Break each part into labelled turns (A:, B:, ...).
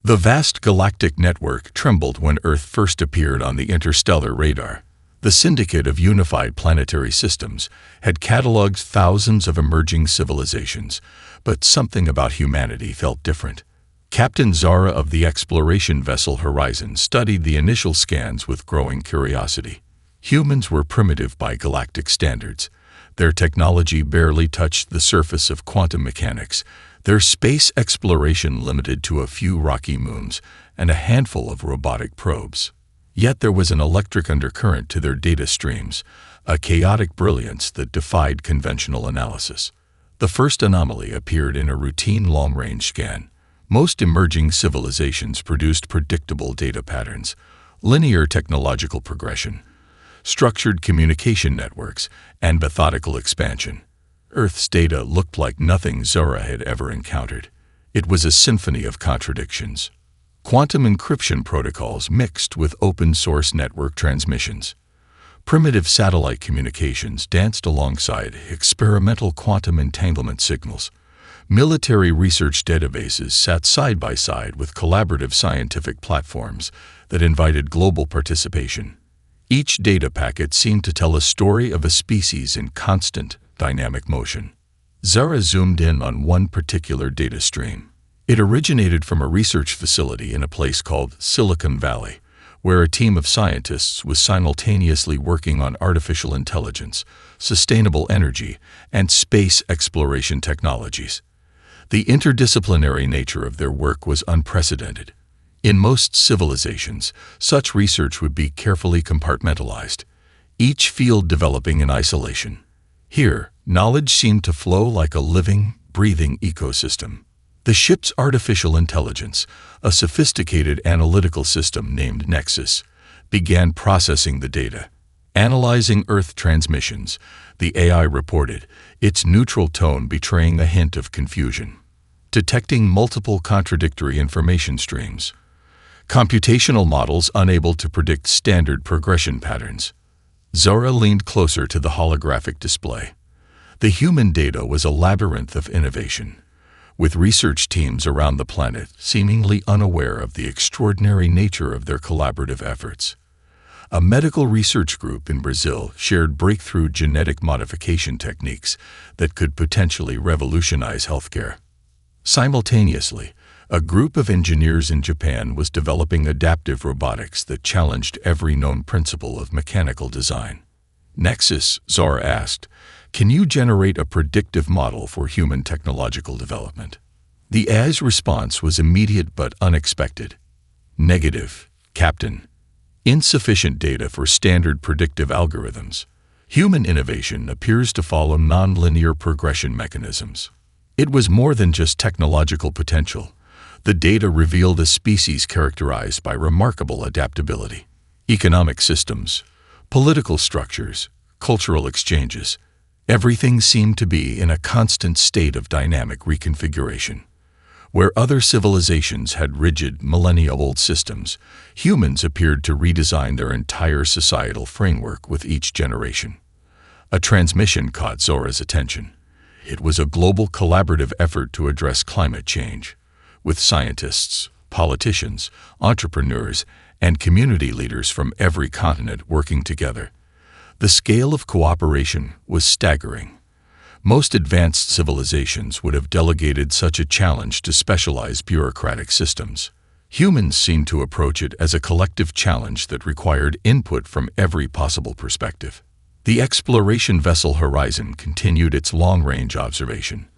A: The vast galactic network trembled when Earth first appeared on the interstellar radar. The Syndicate of Unified Planetary Systems had cataloged thousands of emerging civilizations, but something about humanity felt different. Captain Zara of the exploration vessel Horizon studied the initial scans with growing curiosity. Humans were primitive by galactic standards. Their technology barely touched the surface of quantum mechanics, their space exploration limited to a few rocky moons and a handful of robotic probes. Yet there was an electric undercurrent to their data streams, a chaotic brilliance that defied conventional analysis. The first anomaly appeared in a routine long-range scan. Most emerging civilizations produced predictable data patterns, linear technological progression, structured communication networks, and methodical expansion. Earth's data looked like nothing Zara had ever encountered. It was a symphony of contradictions. Quantum encryption protocols mixed with open-source network transmissions. Primitive satellite communications danced alongside experimental quantum entanglement signals. Military research databases sat side by side with collaborative scientific platforms that invited global participation. Each data packet seemed to tell a story of a species in constant, dynamic motion. Zara zoomed in on one particular data stream. It originated from a research facility in a place called Silicon Valley, where a team of scientists was simultaneously working on artificial intelligence, sustainable energy, and space exploration technologies. The interdisciplinary nature of their work was unprecedented. In most civilizations, such research would be carefully compartmentalized, each field developing in isolation. Here, knowledge seemed to flow like a living, breathing ecosystem. The ship's artificial intelligence, a sophisticated analytical system named Nexus, began processing the data. Analyzing Earth transmissions, the AI reported, its neutral tone betraying a hint of confusion. Detecting multiple contradictory information streams. Computational models unable to predict standard progression patterns. Zara leaned closer to the holographic display. The human data was a labyrinth of innovation, with research teams around the planet seemingly unaware of the extraordinary nature of their collaborative efforts. A medical research group in Brazil shared breakthrough genetic modification techniques that could potentially revolutionize healthcare. Simultaneously, a group of engineers in Japan was developing adaptive robotics that challenged every known principle of mechanical design. Nexus, Zara asked, can you generate a predictive model for human technological development? The AI's response was immediate but unexpected. Negative, Captain. Insufficient data for standard predictive algorithms. Human innovation appears to follow nonlinear progression mechanisms. It was more than just technological potential. The data revealed a species characterized by remarkable adaptability. Economic systems, political structures, cultural exchanges, everything seemed to be in a constant state of dynamic reconfiguration. Where other civilizations had rigid, millennia-old systems, humans appeared to redesign their entire societal framework with each generation. A transmission caught Zora's attention. It was a global collaborative effort to address climate change, with scientists, politicians, entrepreneurs, and community leaders from every continent working together. The scale of cooperation was staggering. Most advanced civilizations would have delegated such a challenge to specialized bureaucratic systems. Humans seemed to approach it as a collective challenge that required input from every possible perspective. The exploration vessel Horizon continued its long-range observation.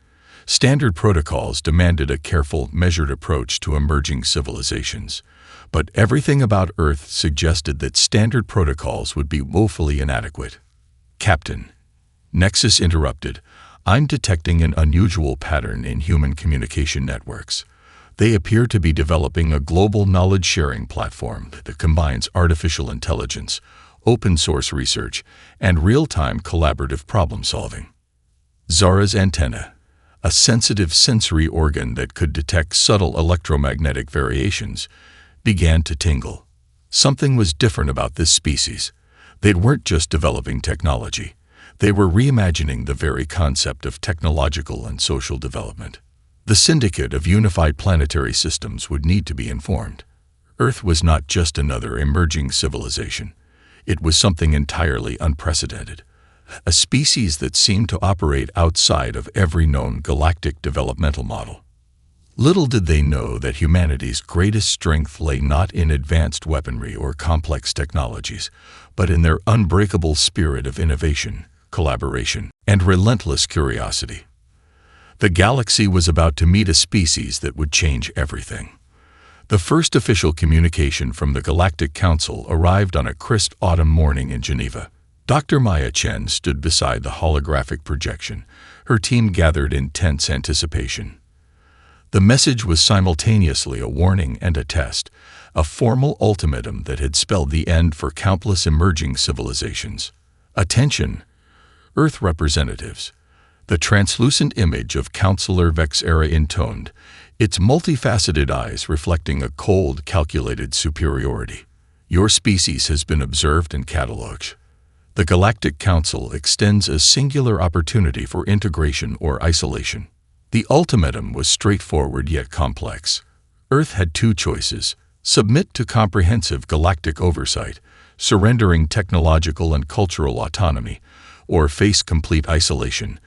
A: Standard protocols demanded a careful, measured approach to emerging civilizations, but everything about Earth suggested that standard protocols would be woefully inadequate. Captain, Nexus interrupted, I'm detecting an unusual pattern in human communication networks. They appear to be developing a global knowledge-sharing platform that combines artificial intelligence, open-source research, and real-time collaborative problem-solving. Zara's antenna, a sensitive sensory organ that could detect subtle electromagnetic variations, began to tingle. Something was different about this species. They weren't just developing technology. They were reimagining the very concept of technological and social development. The syndicate of unified planetary systems would need to be informed. Earth was not just another emerging civilization. It was something entirely unprecedented. A species that seemed to operate outside of every known galactic developmental model. Little did they know that humanity's greatest strength lay not in advanced weaponry or complex technologies, but in their unbreakable spirit of innovation, collaboration, and relentless curiosity. The galaxy was about to meet a species that would change everything. The first official communication from the Galactic Council arrived on a crisp autumn morning in Geneva. Dr. Maya Chen stood beside the holographic projection, her team gathered in tense anticipation. The message was simultaneously a warning and a test, a formal ultimatum that had spelled the end for countless emerging civilizations. Attention, Earth representatives. The translucent image of Counselor Vexera intoned, its multifaceted eyes reflecting a cold, calculated superiority. Your species has been observed and catalogued. The Galactic Council extends a singular opportunity for integration or isolation. The ultimatum was straightforward yet complex. Earth had two choices: submit to comprehensive galactic oversight, surrendering technological and cultural autonomy, or face complete isolation,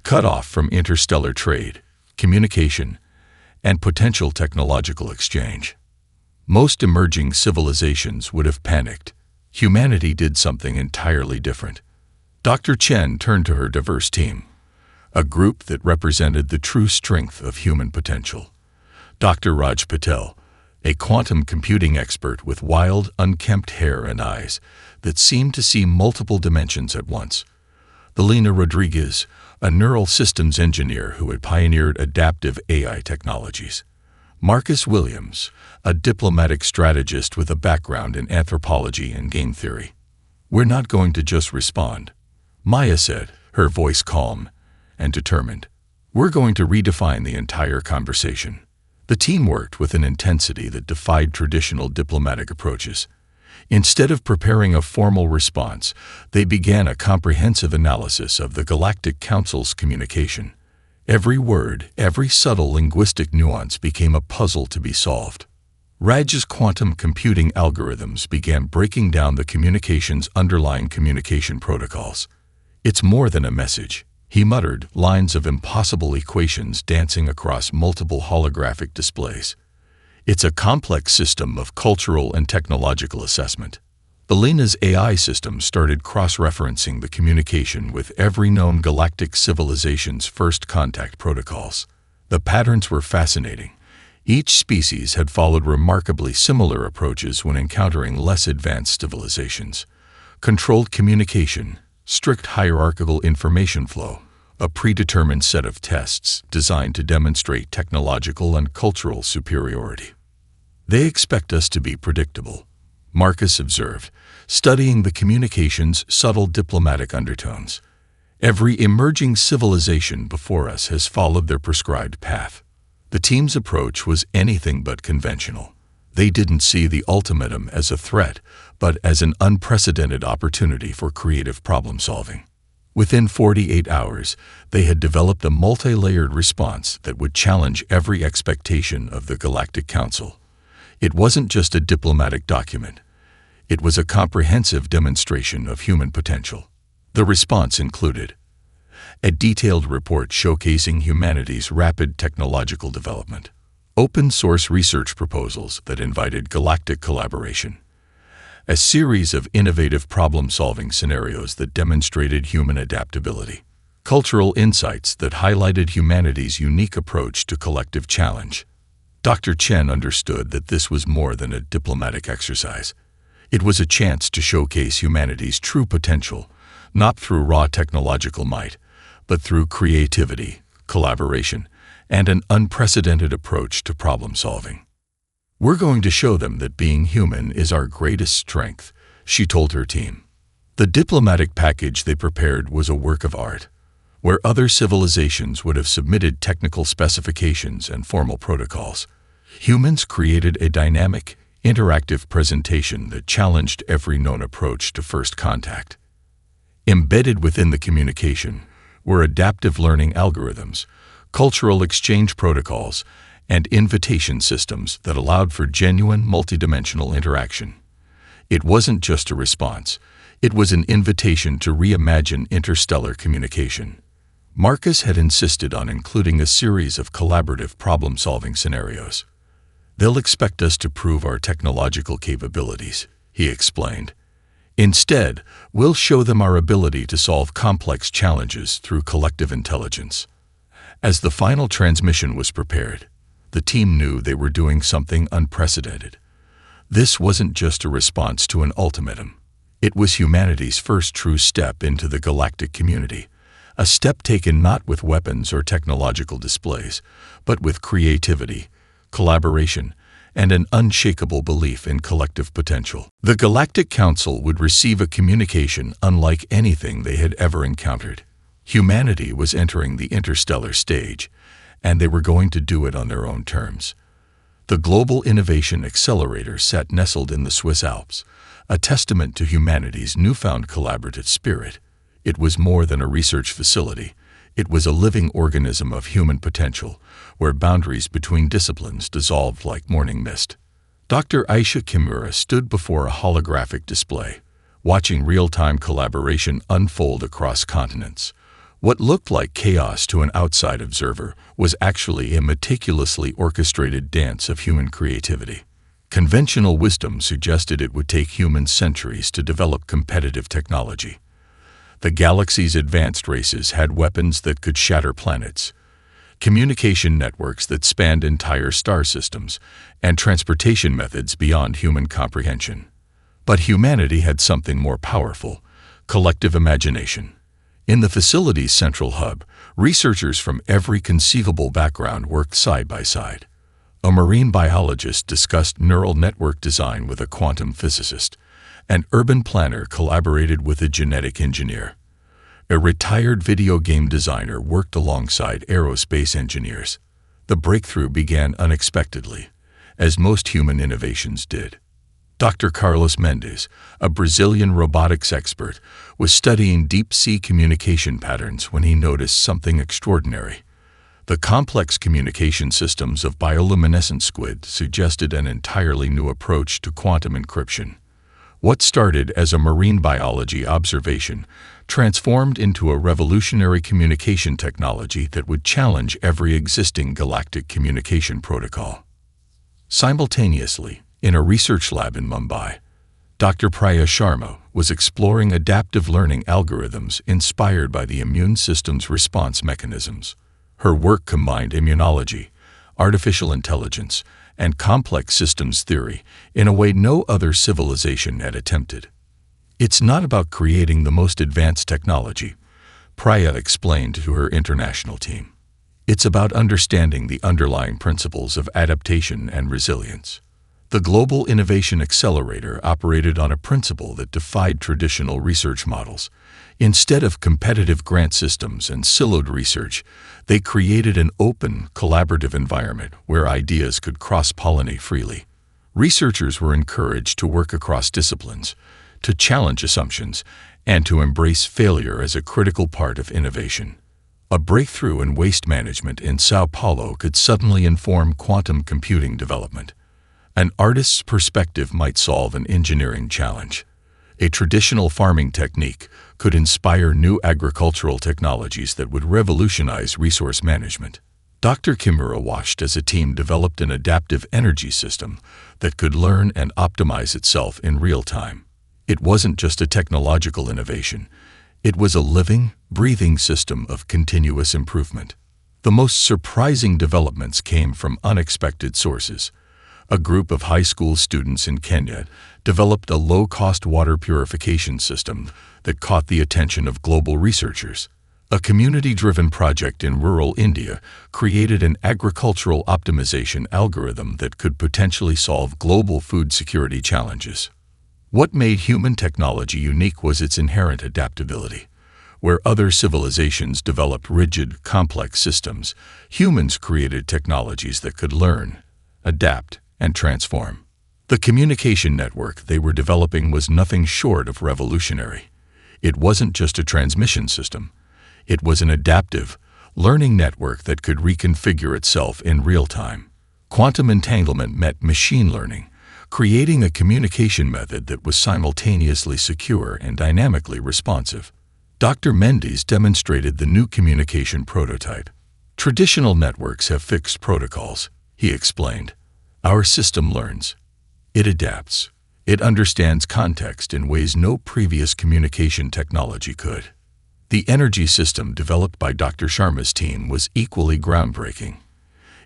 A: cut off from interstellar trade, communication, and potential technological exchange. Most emerging civilizations would have panicked. Humanity did something entirely different. Dr. Chen turned to her diverse team, a group that represented the true strength of human potential. Dr. Raj Patel, a quantum computing expert with wild, unkempt hair and eyes that seemed to see multiple dimensions at once. Elena Rodriguez, a neural systems engineer who had pioneered adaptive AI technologies. Marcus Williams, a diplomatic strategist with a background in anthropology and game theory. We're not going to just respond, Maya said, her voice calm and determined. We're going to redefine the entire conversation. The team worked with an intensity that defied traditional diplomatic approaches. Instead of preparing a formal response, they began a comprehensive analysis of the Galactic Council's communication. Every word, every subtle linguistic nuance became a puzzle to be solved. Raj's quantum computing algorithms began breaking down the communication's underlying communication protocols. It's more than a message, he muttered, lines of impossible equations dancing across multiple holographic displays. It's a complex system of cultural and technological assessment. Elena's AI system started cross-referencing the communication with every known galactic civilization's first contact protocols. The patterns were fascinating. Each species had followed remarkably similar approaches when encountering less advanced civilizations. Controlled communication, strict hierarchical information flow, a predetermined set of tests designed to demonstrate technological and cultural superiority. They expect us to be predictable, Marcus observed, studying the communication's subtle diplomatic undertones. Every emerging civilization before us has followed their prescribed path. The team's approach was anything but conventional. They didn't see the ultimatum as a threat, but as an unprecedented opportunity for creative problem-solving. Within 48 hours, they had developed a multi-layered response that would challenge every expectation of the Galactic Council. It wasn't just a diplomatic document. It was a comprehensive demonstration of human potential. The response included a detailed report showcasing humanity's rapid technological development, open-source research proposals that invited galactic collaboration, a series of innovative problem-solving scenarios that demonstrated human adaptability, cultural insights that highlighted humanity's unique approach to collective challenge. Dr. Chen understood that this was more than a diplomatic exercise. It was a chance to showcase humanity's true potential, not through raw technological might, but through creativity, collaboration, and an unprecedented approach to problem-solving. We're going to show them that being human is our greatest strength, she told her team. The diplomatic package they prepared was a work of art. Where other civilizations would have submitted technical specifications and formal protocols, humans created a dynamic, interactive presentation that challenged every known approach to first contact. Embedded within the communication were adaptive learning algorithms, cultural exchange protocols, and invitation systems that allowed for genuine multidimensional interaction. It wasn't just a response, it was an invitation to reimagine interstellar communication. Marcus had insisted on including a series of collaborative problem-solving scenarios. "They'll expect us to prove our technological capabilities," he explained. "Instead, we'll show them our ability to solve complex challenges through collective intelligence." As the final transmission was prepared, the team knew they were doing something unprecedented. This wasn't just a response to an ultimatum. It was humanity's first true step into the galactic community, a step taken not with weapons or technological displays, but with creativity, collaboration, and an unshakable belief in collective potential. The Galactic Council would receive a communication unlike anything they had ever encountered. Humanity was entering the interstellar stage, and they were going to do it on their own terms. The Global Innovation Accelerator sat nestled in the Swiss Alps, a testament to humanity's newfound collaborative spirit. It was more than a research facility. It was a living organism of human potential, where boundaries between disciplines dissolved like morning mist. Dr. Aisha Kimura stood before a holographic display, watching real-time collaboration unfold across continents. What looked like chaos to an outside observer was actually a meticulously orchestrated dance of human creativity. Conventional wisdom suggested it would take humans centuries to develop competitive technology. The galaxy's advanced races had weapons that could shatter planets, communication networks that spanned entire star systems, and transportation methods beyond human comprehension. But humanity had something more powerful: collective imagination. In the facility's central hub, researchers from every conceivable background worked side by side. A marine biologist discussed neural network design with a quantum physicist. An urban planner collaborated with a genetic engineer. A retired video game designer worked alongside aerospace engineers. The breakthrough began unexpectedly, as most human innovations did. Dr. Carlos Mendes, a Brazilian robotics expert, was studying deep-sea communication patterns when he noticed something extraordinary. The complex communication systems of bioluminescent squid suggested an entirely new approach to quantum encryption. What started as a marine biology observation transformed into a revolutionary communication technology that would challenge every existing galactic communication protocol. Simultaneously, in a research lab in Mumbai, Dr. Priya Sharma was exploring adaptive learning algorithms inspired by the immune system's response mechanisms. Her work combined immunology, artificial intelligence, and complex systems theory in a way no other civilization had attempted. "It's not about creating the most advanced technology," Priya explained to her international team. "It's about understanding the underlying principles of adaptation and resilience." The Global Innovation Accelerator operated on a principle that defied traditional research models. Instead of competitive grant systems and siloed research, they created an open, collaborative environment where ideas could cross-pollinate freely. Researchers were encouraged to work across disciplines, to challenge assumptions, and to embrace failure as a critical part of innovation. A breakthrough in waste management in Sao Paulo could suddenly inform quantum computing development. An artist's perspective might solve an engineering challenge. A traditional farming technique could inspire new agricultural technologies that would revolutionize resource management. Dr. Kimura watched as a team developed an adaptive energy system that could learn and optimize itself in real time. It wasn't just a technological innovation. It was a living, breathing system of continuous improvement. The most surprising developments came from unexpected sources. A group of high school students in Kenya developed a low-cost water purification system that caught the attention of global researchers. A community-driven project in rural India created an agricultural optimization algorithm that could potentially solve global food security challenges. What made human technology unique was its inherent adaptability. Where other civilizations developed rigid, complex systems, humans created technologies that could learn, adapt, and transform. The communication network they were developing was nothing short of revolutionary. It wasn't just a transmission system. It was an adaptive, learning network that could reconfigure itself in real time. Quantum entanglement met machine learning, creating a communication method that was simultaneously secure and dynamically responsive. Dr. Mendes demonstrated the new communication prototype. Traditional networks have fixed protocols, he explained. Our system learns. It adapts. It understands context in ways no previous communication technology could. The energy system developed by Dr. Sharma's team was equally groundbreaking.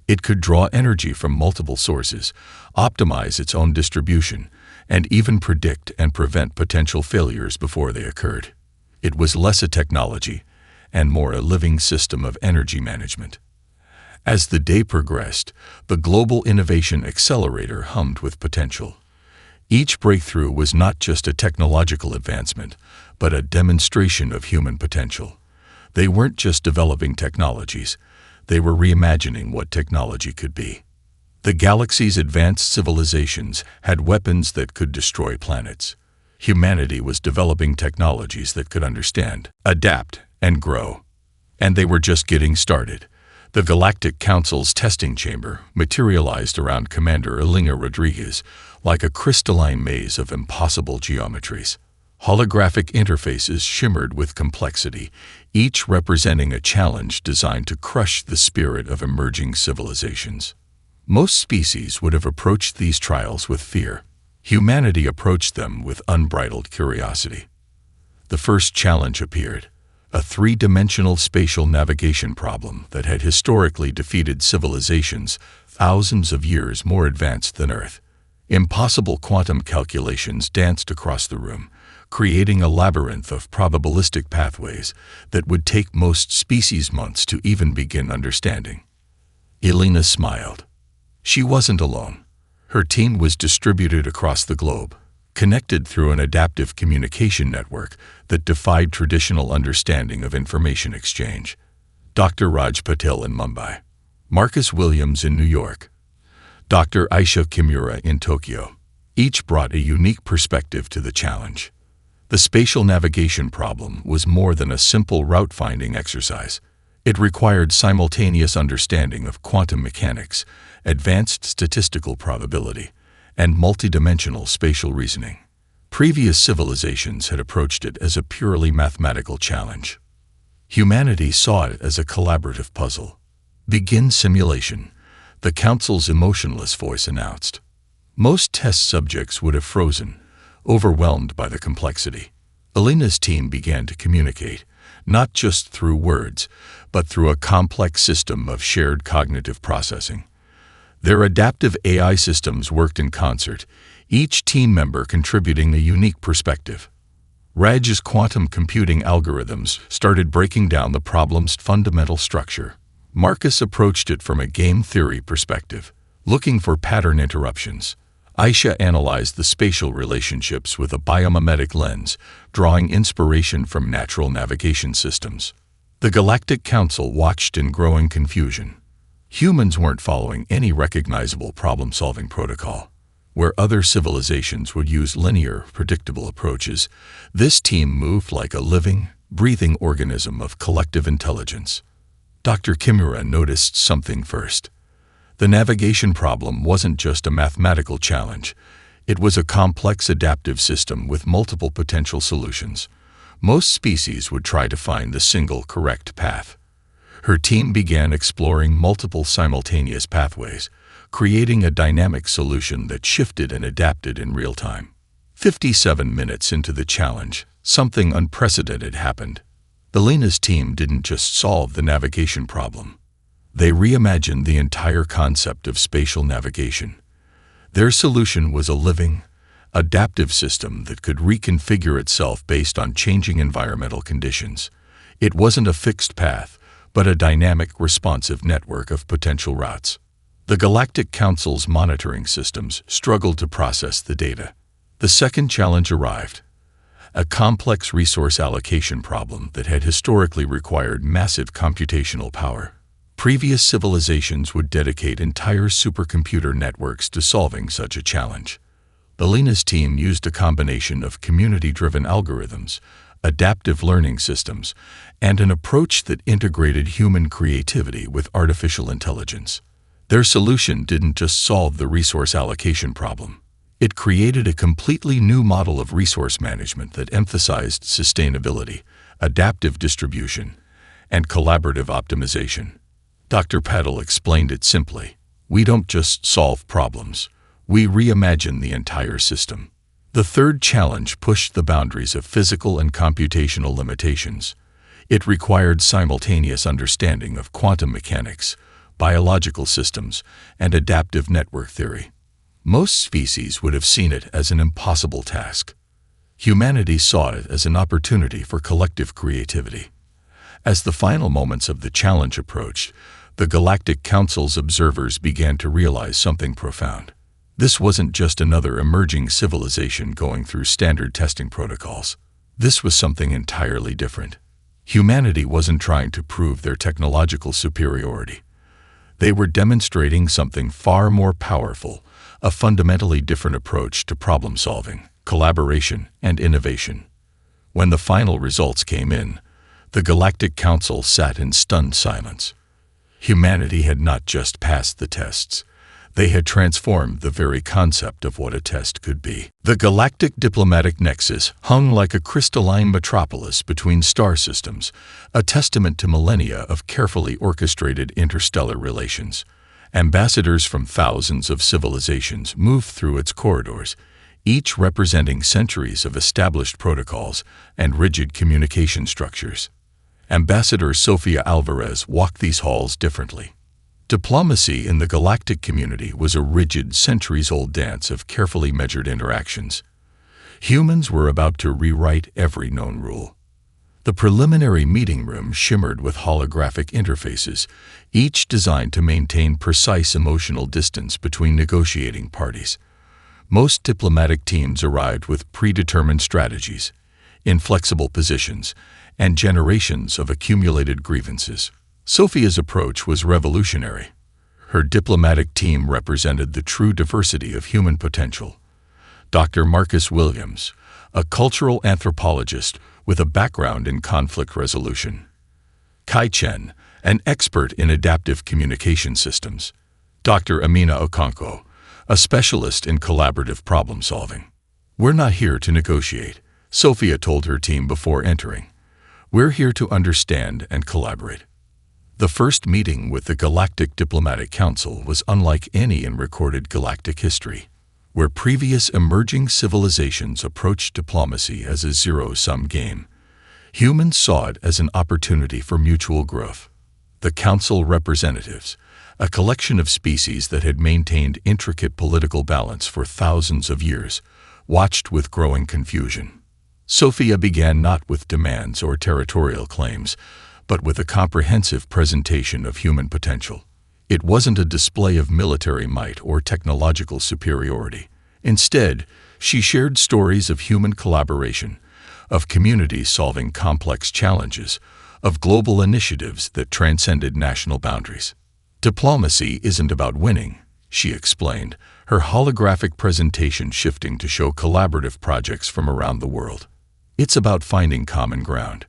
A: It could draw energy from multiple sources, optimize its own distribution, and even predict and prevent potential failures before they occurred. It was less a technology and more a living system of energy management. As the day progressed, the global innovation accelerator hummed with potential. Each breakthrough was not just a technological advancement, but a demonstration of human potential. They weren't just developing technologies, they were reimagining what technology could be. The galaxy's advanced civilizations had weapons that could destroy planets. Humanity was developing technologies that could understand, adapt, and grow. And they were just getting started. The Galactic Council's testing chamber materialized around Commander Elena Rodriguez like a crystalline maze of impossible geometries. Holographic interfaces shimmered with complexity, each representing a challenge designed to crush the spirit of emerging civilizations. Most species would have approached these trials with fear. Humanity approached them with unbridled curiosity. The first challenge appeared, a three-dimensional spatial navigation problem that had historically defeated civilizations thousands of years more advanced than Earth. Impossible quantum calculations danced across the room, creating a labyrinth of probabilistic pathways that would take most species months to even begin understanding. Elena smiled. She wasn't alone. Her team was distributed across the globe, connected through an adaptive communication network that defied traditional understanding of information exchange. Dr. Raj Patel in Mumbai, Marcus Williams in New York, Dr. Aisha Kimura in Tokyo. Each brought a unique perspective to the challenge. The spatial navigation problem was more than a simple route-finding exercise. It required simultaneous understanding of quantum mechanics, advanced statistical probability, and multidimensional spatial reasoning. Previous civilizations had approached it as a purely mathematical challenge. Humanity saw it as a collaborative puzzle. Begin simulation, the Council's emotionless voice announced. Most test subjects would have frozen, overwhelmed by the complexity. Elena's team began to communicate, not just through words, but through a complex system of shared cognitive processing. Their adaptive AI systems worked in concert, each team member contributing a unique perspective. Raj's quantum computing algorithms started breaking down the problem's fundamental structure. Marcus approached it from a game theory perspective, looking for pattern interruptions. Aisha analyzed the spatial relationships with a biomimetic lens, drawing inspiration from natural navigation systems. The Galactic Council watched in growing confusion. Humans weren't following any recognizable problem-solving protocol. Where other civilizations would use linear, predictable approaches, this team moved like a living, breathing organism of collective intelligence. Dr. Kimura noticed something first. The navigation problem wasn't just a mathematical challenge. It was a complex adaptive system with multiple potential solutions. Most species would try to find the single correct path. Her team began exploring multiple simultaneous pathways, creating a dynamic solution that shifted and adapted in real time. 57 minutes into the challenge, something unprecedented happened. Elena's team didn't just solve the navigation problem. They reimagined the entire concept of spatial navigation. Their solution was a living, adaptive system that could reconfigure itself based on changing environmental conditions. It wasn't a fixed path, but a dynamic, responsive network of potential routes. The Galactic Council's monitoring systems struggled to process the data. The second challenge arrived, a complex resource allocation problem that had historically required massive computational power. Previous civilizations would dedicate entire supercomputer networks to solving such a challenge. Elena's team used a combination of community-driven algorithms, adaptive learning systems, and an approach that integrated human creativity with artificial intelligence. Their solution didn't just solve the resource allocation problem. It created a completely new model of resource management that emphasized sustainability, adaptive distribution, and collaborative optimization. Dr. Patel explained it simply. We don't just solve problems, we reimagine the entire system. The third challenge pushed the boundaries of physical and computational limitations. It required simultaneous understanding of quantum mechanics, biological systems, and adaptive network theory. Most species would have seen it as an impossible task. Humanity saw it as an opportunity for collective creativity. As the final moments of the challenge approached, the Galactic Council's observers began to realize something profound. This wasn't just another emerging civilization going through standard testing protocols. This was something entirely different. Humanity wasn't trying to prove their technological superiority. They were demonstrating something far more powerful, a fundamentally different approach to problem-solving, collaboration, and innovation. When the final results came in, the Galactic Council sat in stunned silence. Humanity had not just passed the tests. They had transformed the very concept of what a test could be. The galactic diplomatic nexus hung like a crystalline metropolis between star systems, a testament to millennia of carefully orchestrated interstellar relations. Ambassadors from thousands of civilizations moved through its corridors, each representing centuries of established protocols and rigid communication structures. Ambassador Sofia Alvarez walked these halls differently. Diplomacy in the galactic community was a rigid, centuries-old dance of carefully measured interactions. Humans were about to rewrite every known rule. The preliminary meeting room shimmered with holographic interfaces, each designed to maintain precise emotional distance between negotiating parties. Most diplomatic teams arrived with predetermined strategies, inflexible positions, and generations of accumulated grievances. Sophia's approach was revolutionary. Her diplomatic team represented the true diversity of human potential. Dr. Marcus Williams, a cultural anthropologist with a background in conflict resolution. Kai Chen, an expert in adaptive communication systems. Dr. Amina Okonkwo, a specialist in collaborative problem-solving. "We're not here to negotiate," Sophia told her team before entering. "We're here to understand and collaborate." The first meeting with the Galactic Diplomatic Council was unlike any in recorded galactic history. Where previous emerging civilizations approached diplomacy as a zero-sum game, humans saw it as an opportunity for mutual growth. The Council representatives, a collection of species that had maintained intricate political balance for thousands of years, watched with growing confusion. Sophia began not with demands or territorial claims, but with a comprehensive presentation of human potential. It wasn't a display of military might or technological superiority. Instead, she shared stories of human collaboration, of communities solving complex challenges, of global initiatives that transcended national boundaries. "Diplomacy isn't about winning," she explained, her holographic presentation shifting to show collaborative projects from around the world. "It's about finding common ground."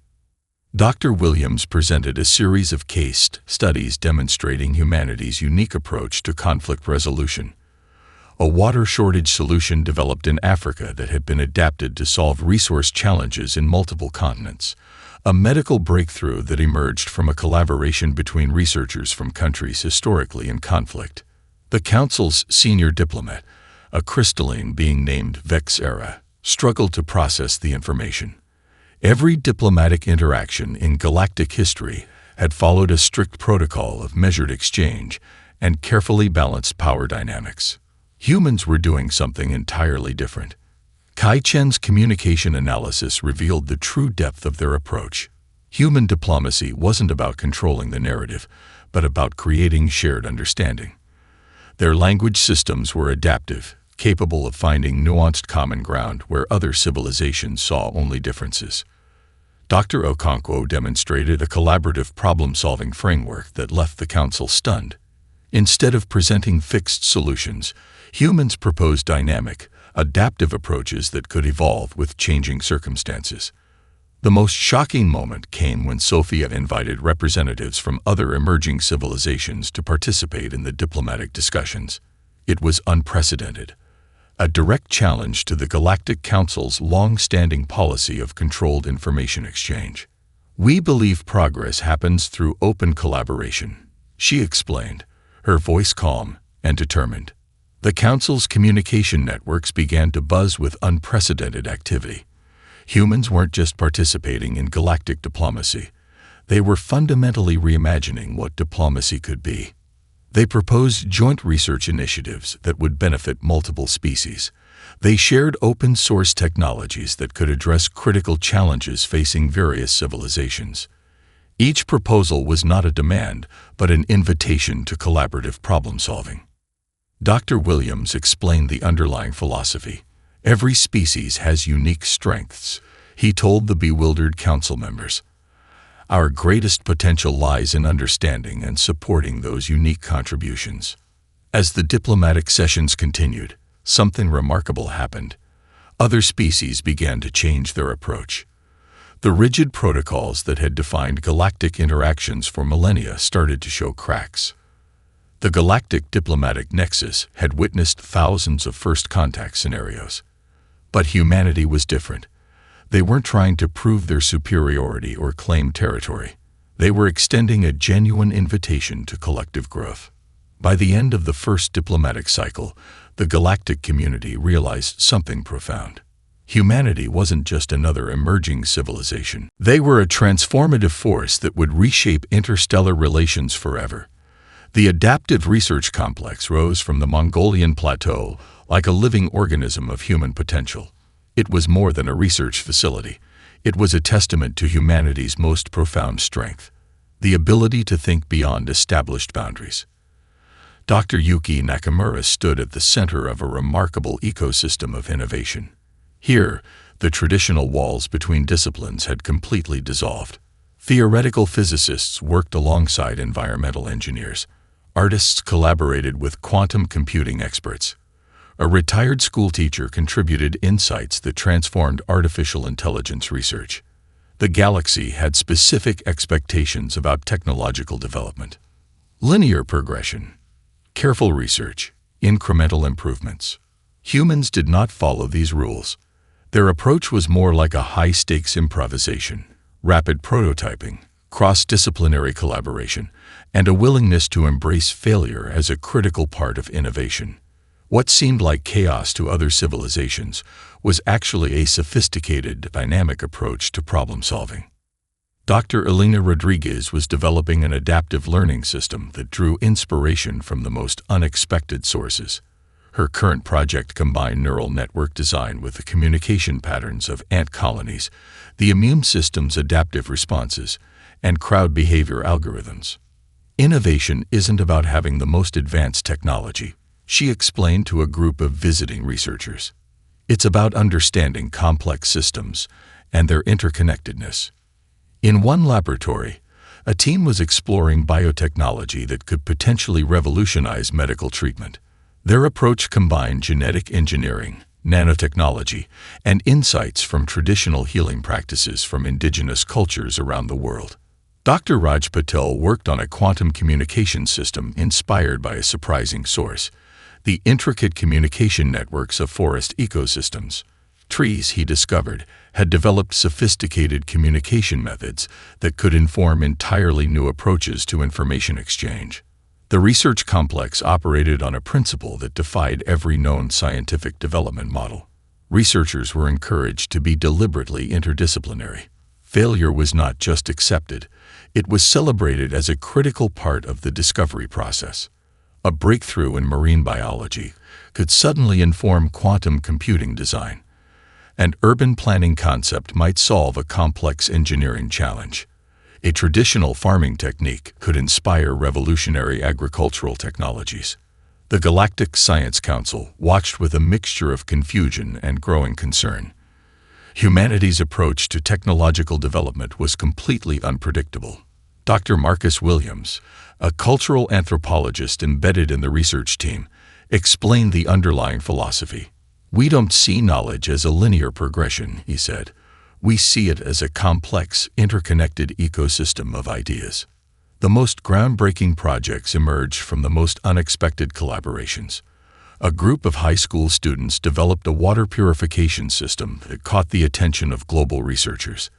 A: Dr. Williams presented a series of case studies demonstrating humanity's unique approach to conflict resolution. A water shortage solution developed in Africa that had been adapted to solve resource challenges in multiple continents. A medical breakthrough that emerged from a collaboration between researchers from countries historically in conflict. The Council's senior diplomat, a crystalline being named Vex Era, struggled to process the information. Every diplomatic interaction in galactic history had followed a strict protocol of measured exchange and carefully balanced power dynamics. Humans were doing something entirely different. Kai Chen's communication analysis revealed the true depth of their approach. Human diplomacy wasn't about controlling the narrative, but about creating shared understanding. Their language systems were adaptive, capable of finding nuanced common ground where other civilizations saw only differences. Dr. Okonkwo demonstrated a collaborative problem-solving framework that left the Council stunned. Instead of presenting fixed solutions, humans proposed dynamic, adaptive approaches that could evolve with changing circumstances. The most shocking moment came when Sophia invited representatives from other emerging civilizations to participate in the diplomatic discussions. It was unprecedented, a direct challenge to the Galactic Council's long-standing policy of controlled information exchange. "We believe progress happens through open collaboration," she explained, her voice calm and determined. The Council's communication networks began to buzz with unprecedented activity. Humans weren't just participating in galactic diplomacy. They were fundamentally reimagining what diplomacy could be. They proposed joint research initiatives that would benefit multiple species. They shared open-source technologies that could address critical challenges facing various civilizations. Each proposal was not a demand, but an invitation to collaborative problem-solving. Dr. Williams explained the underlying philosophy. "Every species has unique strengths," he told the bewildered council members. "Our greatest potential lies in understanding and supporting those unique contributions." As the diplomatic sessions continued, something remarkable happened. Other species began to change their approach. The rigid protocols that had defined galactic interactions for millennia started to show cracks. The galactic diplomatic nexus had witnessed thousands of first contact scenarios. But humanity was different. They weren't trying to prove their superiority or claim territory. They were extending a genuine invitation to collective growth. By the end of the first diplomatic cycle, the galactic community realized something profound. Humanity wasn't just another emerging civilization. They were a transformative force that would reshape interstellar relations forever. The adaptive research complex rose from the Mongolian plateau like a living organism of human potential. It was more than a research facility. It was a testament to humanity's most profound strength, the ability to think beyond established boundaries. Dr. Yuki Nakamura stood at the center of a remarkable ecosystem of innovation. Here, the traditional walls between disciplines had completely dissolved. Theoretical physicists worked alongside environmental engineers. Artists collaborated with quantum computing experts. A retired schoolteacher contributed insights that transformed artificial intelligence research. The galaxy had specific expectations about technological development. Linear progression, careful research, incremental improvements. Humans did not follow these rules. Their approach was more like a high-stakes improvisation, rapid prototyping, cross-disciplinary collaboration, and a willingness to embrace failure as a critical part of innovation. What seemed like chaos to other civilizations was actually a sophisticated, dynamic approach to problem-solving. Dr. Elena Rodriguez was developing an adaptive learning system that drew inspiration from the most unexpected sources. Her current project combined neural network design with the communication patterns of ant colonies, the immune system's adaptive responses, and crowd behavior algorithms. "Innovation isn't about having the most advanced technology," she explained to a group of visiting researchers. "It's about understanding complex systems and their interconnectedness." In one laboratory, a team was exploring biotechnology that could potentially revolutionize medical treatment. Their approach combined genetic engineering, nanotechnology, and insights from traditional healing practices from indigenous cultures around the world. Dr. Raj Patel worked on a quantum communication system inspired by a surprising source: the intricate communication networks of forest ecosystems. Trees, he discovered, had developed sophisticated communication methods that could inform entirely new approaches to information exchange. The research complex operated on a principle that defied every known scientific development model. Researchers were encouraged to be deliberately interdisciplinary. Failure was not just accepted, it was celebrated as a critical part of the discovery process. A breakthrough in marine biology could suddenly inform quantum computing design. An urban planning concept might solve a complex engineering challenge. A traditional farming technique could inspire revolutionary agricultural technologies. The Galactic Science Council watched with a mixture of confusion and growing concern. Humanity's approach to technological development was completely unpredictable. Dr. Marcus Williams, a cultural anthropologist embedded in the research team, explained the underlying philosophy. "We don't see knowledge as a linear progression," he said. We see it as a complex, interconnected ecosystem of ideas. The most groundbreaking projects emerged from the most unexpected collaborations. A group of high school students developed a water purification system that caught the attention of global researchers.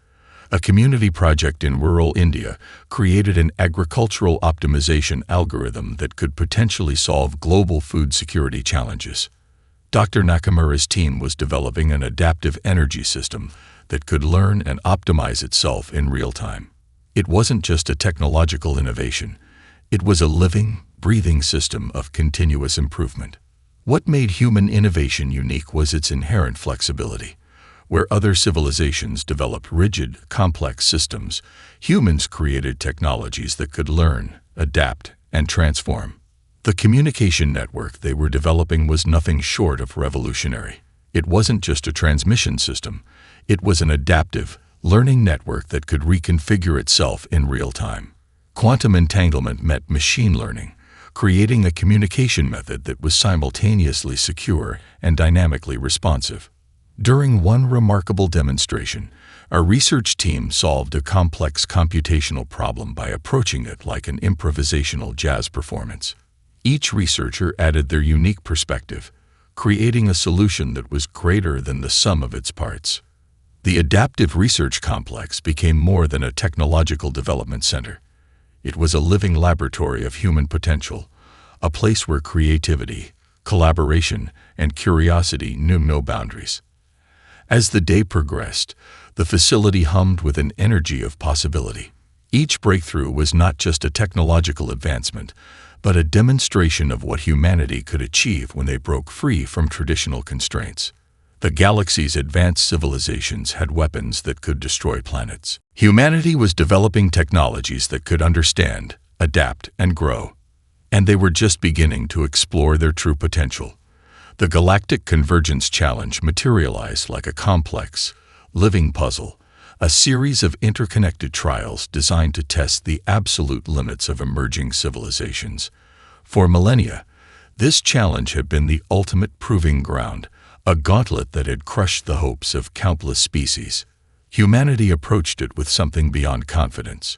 A: A community project in rural India created an agricultural optimization algorithm that could potentially solve global food security challenges. Dr. Nakamura's team was developing an adaptive energy system that could learn and optimize itself in real time. It wasn't just a technological innovation. It was a living, breathing system of continuous improvement. What made human innovation unique was its inherent flexibility. Where other civilizations developed rigid, complex systems, humans created technologies that could learn, adapt, and transform. The communication network they were developing was nothing short of revolutionary. It wasn't just a transmission system. It was an adaptive, learning network that could reconfigure itself in real time. Quantum entanglement met machine learning, creating a communication method that was simultaneously secure and dynamically responsive. During one remarkable demonstration, a research team solved a complex computational problem by approaching it like an improvisational jazz performance. Each researcher added their unique perspective, creating a solution that was greater than the sum of its parts. The Adaptive Research Complex became more than a technological development center. It was a living laboratory of human potential, a place where creativity, collaboration, and curiosity knew no boundaries. As the day progressed, the facility hummed with an energy of possibility. Each breakthrough was not just a technological advancement, but a demonstration of what humanity could achieve when they broke free from traditional constraints. The galaxy's advanced civilizations had weapons that could destroy planets. Humanity was developing technologies that could understand, adapt, and grow. And they were just beginning to explore their true potential. The Galactic Convergence Challenge materialized like a complex, living puzzle, a series of interconnected trials designed to test the absolute limits of emerging civilizations. For millennia, this challenge had been the ultimate proving ground, a gauntlet that had crushed the hopes of countless species. Humanity approached it with something beyond confidence.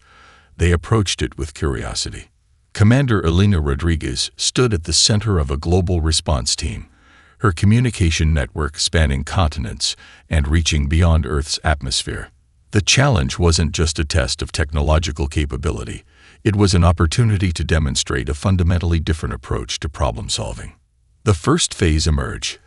A: They approached it with curiosity. Commander Elena Rodriguez stood at the center of a global response team, her communication network spanning continents and reaching beyond Earth's atmosphere. The challenge wasn't just a test of technological capability. It was an opportunity to demonstrate a fundamentally different approach to problem solving. The first phase emerged,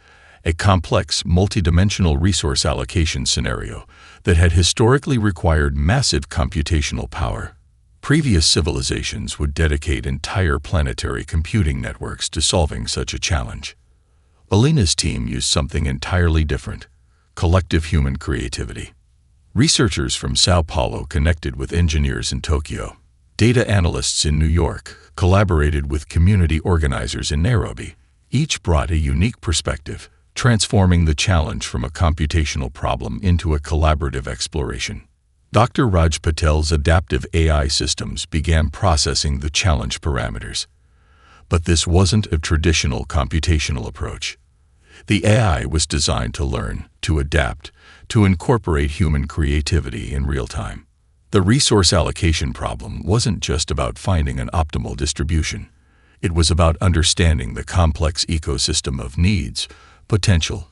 A: a complex, multidimensional resource allocation scenario that had historically required massive computational power. Previous civilizations would dedicate entire planetary computing networks to solving such a challenge. Elena's team used something entirely different: collective human creativity. Researchers from Sao Paulo connected with engineers in Tokyo. Data analysts in New York collaborated with community organizers in Nairobi. Each brought a unique perspective, transforming the challenge from a computational problem into a collaborative exploration. Dr. Raj Patel's adaptive AI systems began processing the challenge parameters. But this wasn't a traditional computational approach. The AI was designed to learn, to adapt, to incorporate human creativity in real time. The resource allocation problem wasn't just about finding an optimal distribution. It was about understanding the complex ecosystem of needs, potential,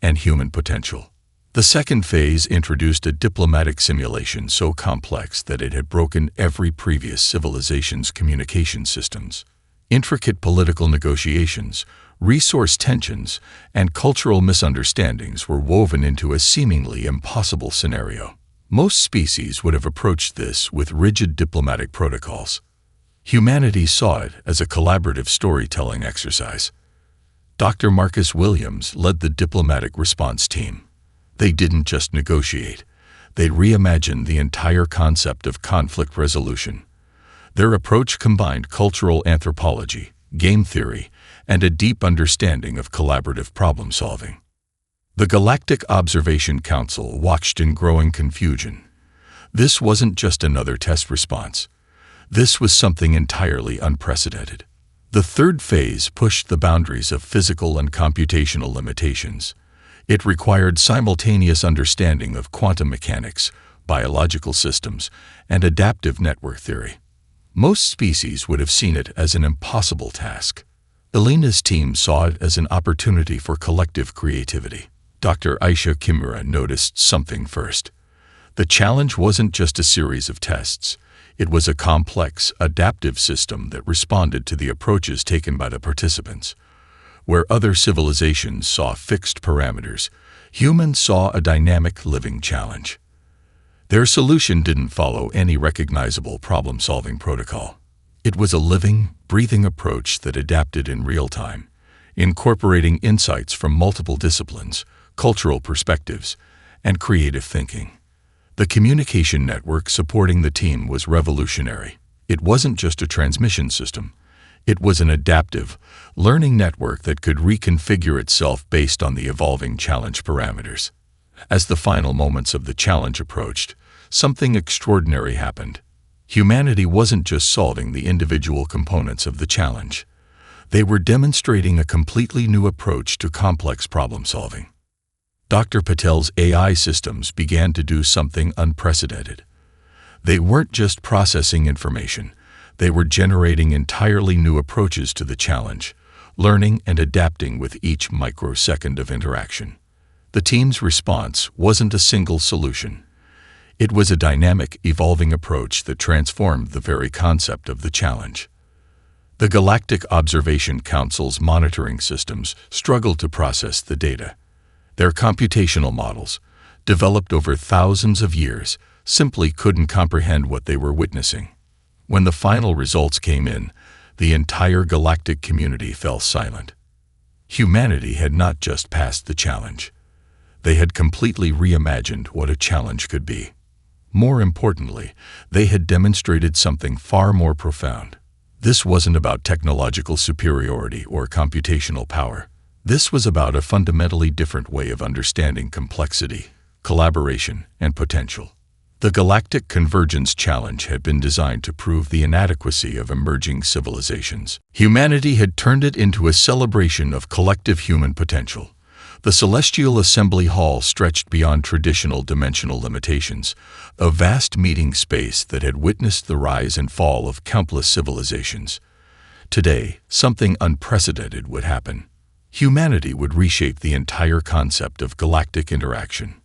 A: and human potential. The second phase introduced a diplomatic simulation so complex that it had broken every previous civilization's communication systems. Intricate political negotiations, resource tensions, and cultural misunderstandings were woven into a seemingly impossible scenario. Most species would have approached this with rigid diplomatic protocols. Humanity saw it as a collaborative storytelling exercise. Dr. Marcus Williams led the diplomatic response team. They didn't just negotiate. They reimagined the entire concept of conflict resolution. Their approach combined cultural anthropology, game theory, and a deep understanding of collaborative problem solving. The Galactic Observation Council watched in growing confusion. This wasn't just another test response. This was something entirely unprecedented. The third phase pushed the boundaries of physical and computational limitations. It required simultaneous understanding of quantum mechanics, biological systems, and adaptive network theory. Most species would have seen it as an impossible task. Elena's team saw it as an opportunity for collective creativity. Dr. Aisha Kimura noticed something first. The challenge wasn't just a series of tests. It was a complex, adaptive system that responded to the approaches taken by the participants. Where other civilizations saw fixed parameters, humans saw a dynamic living challenge. Their solution didn't follow any recognizable problem-solving protocol. It was a living, breathing approach that adapted in real time, incorporating insights from multiple disciplines, cultural perspectives, and creative thinking. The communication network supporting the team was revolutionary. It wasn't just a transmission system. It was an adaptive, learning network that could reconfigure itself based on the evolving challenge parameters. As the final moments of the challenge approached, something extraordinary happened. Humanity wasn't just solving the individual components of the challenge. They were demonstrating a completely new approach to complex problem-solving. Dr. Patel's AI systems began to do something unprecedented. They weren't just processing information. They were generating entirely new approaches to the challenge, learning and adapting with each microsecond of interaction. The team's response wasn't a single solution. It was a dynamic, evolving approach that transformed the very concept of the challenge. The Galactic Observation Council's monitoring systems struggled to process the data. Their computational models, developed over thousands of years, simply couldn't comprehend what they were witnessing. When the final results came in, the entire galactic community fell silent. Humanity had not just passed the challenge. They had completely reimagined what a challenge could be. More importantly, they had demonstrated something far more profound. This wasn't about technological superiority or computational power. This was about a fundamentally different way of understanding complexity, collaboration, and potential. The Galactic Convergence Challenge had been designed to prove the inadequacy of emerging civilizations. Humanity had turned it into a celebration of collective human potential. The Celestial Assembly Hall stretched beyond traditional dimensional limitations, a vast meeting space that had witnessed the rise and fall of countless civilizations. Today, something unprecedented would happen. Humanity would reshape the entire concept of galactic interaction.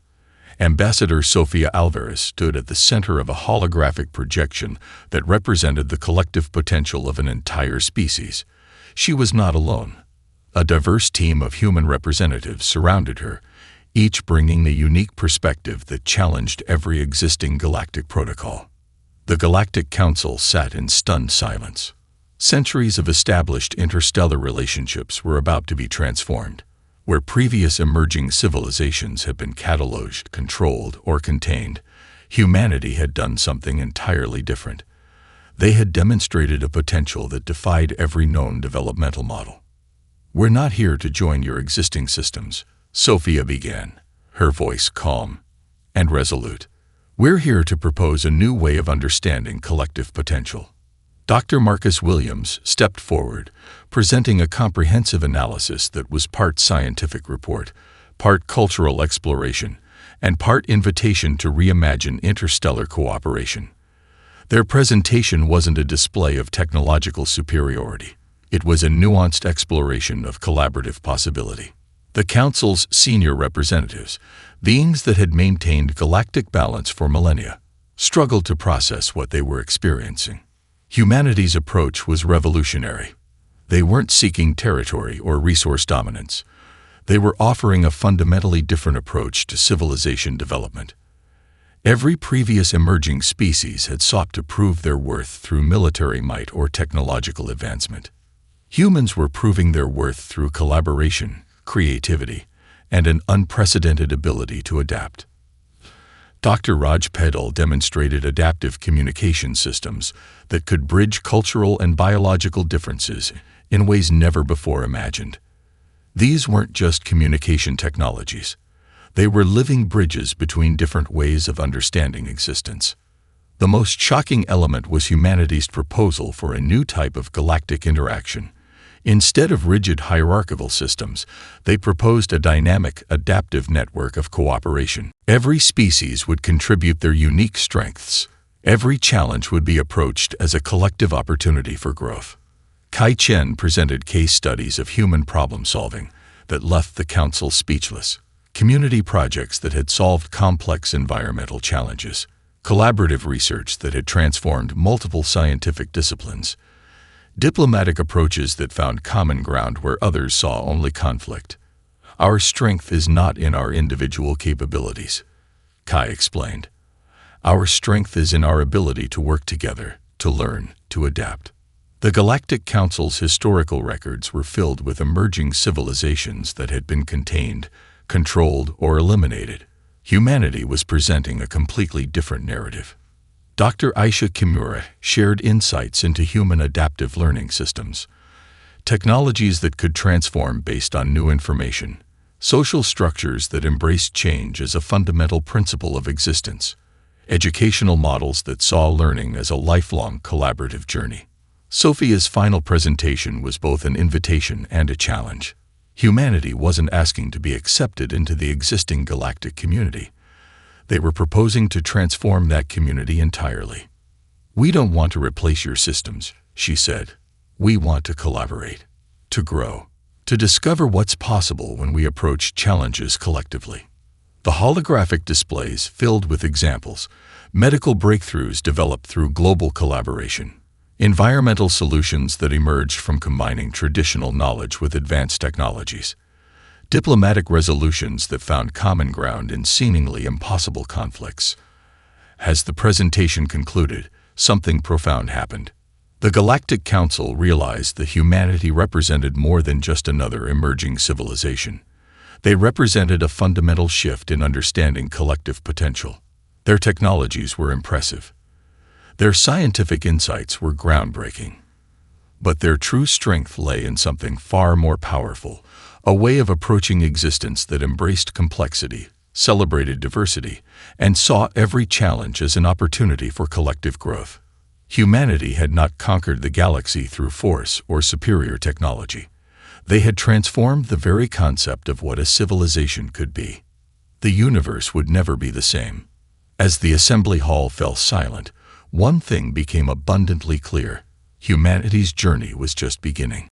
A: Ambassador Sofia Alvarez stood at the center of a holographic projection that represented the collective potential of an entire species. She was not alone. A diverse team of human representatives surrounded her, each bringing a unique perspective that challenged every existing galactic protocol. The Galactic Council sat in stunned silence. Centuries of established interstellar relationships were about to be transformed. Where previous emerging civilizations had been cataloged, controlled, or contained, humanity had done something entirely different. They had demonstrated a potential that defied every known developmental model. "We're not here to join your existing systems," Sophia began, her voice calm and resolute. "We're here to propose a new way of understanding collective potential." Dr. Marcus Williams stepped forward, presenting a comprehensive analysis that was part scientific report, part cultural exploration, and part invitation to reimagine interstellar cooperation. Their presentation wasn't a display of technological superiority. It was a nuanced exploration of collaborative possibility. The Council's senior representatives, beings that had maintained galactic balance for millennia, struggled to process what they were experiencing. Humanity's approach was revolutionary. They weren't seeking territory or resource dominance. They were offering a fundamentally different approach to civilization development. Every previous emerging species had sought to prove their worth through military might or technological advancement. Humans were proving their worth through collaboration, creativity, and an unprecedented ability to adapt. Dr. Raj Pedal demonstrated adaptive communication systems that could bridge cultural and biological differences in ways never before imagined. These weren't just communication technologies. They were living bridges between different ways of understanding existence. The most shocking element was humanity's proposal for a new type of galactic interaction. Instead of rigid hierarchical systems, they proposed a dynamic, adaptive network of cooperation. Every species would contribute their unique strengths. Every challenge would be approached as a collective opportunity for growth. Kai Chen presented case studies of human problem-solving that left the council speechless. Community projects that had solved complex environmental challenges. Collaborative research that had transformed multiple scientific disciplines. Diplomatic approaches that found common ground where others saw only conflict. Our strength is not in our individual capabilities, Kai explained. Our strength is in our ability to work together, to learn, to adapt. The Galactic Council's historical records were filled with emerging civilizations that had been contained, controlled, or eliminated. Humanity was presenting a completely different narrative. Dr. Aisha Kimura shared insights into human adaptive learning systems, technologies that could transform based on new information, social structures that embraced change as a fundamental principle of existence, educational models that saw learning as a lifelong collaborative journey. Sophia's final presentation was both an invitation and a challenge. Humanity wasn't asking to be accepted into the existing galactic community. They were proposing to transform that community entirely. "We don't want to replace your systems," she said. "We want to collaborate, to grow, to discover what's possible when we approach challenges collectively." The holographic displays filled with examples, medical breakthroughs developed through global collaboration, environmental solutions that emerged from combining traditional knowledge with advanced technologies, diplomatic resolutions that found common ground in seemingly impossible conflicts. As the presentation concluded, something profound happened. The Galactic Council realized that humanity represented more than just another emerging civilization. They represented a fundamental shift in understanding collective potential. Their technologies were impressive. Their scientific insights were groundbreaking. But their true strength lay in something far more powerful, a way of approaching existence that embraced complexity, celebrated diversity, and saw every challenge as an opportunity for collective growth. Humanity had not conquered the galaxy through force or superior technology. They had transformed the very concept of what a civilization could be. The universe would never be the same. As the assembly hall fell silent, one thing became abundantly clear: humanity's journey was just beginning.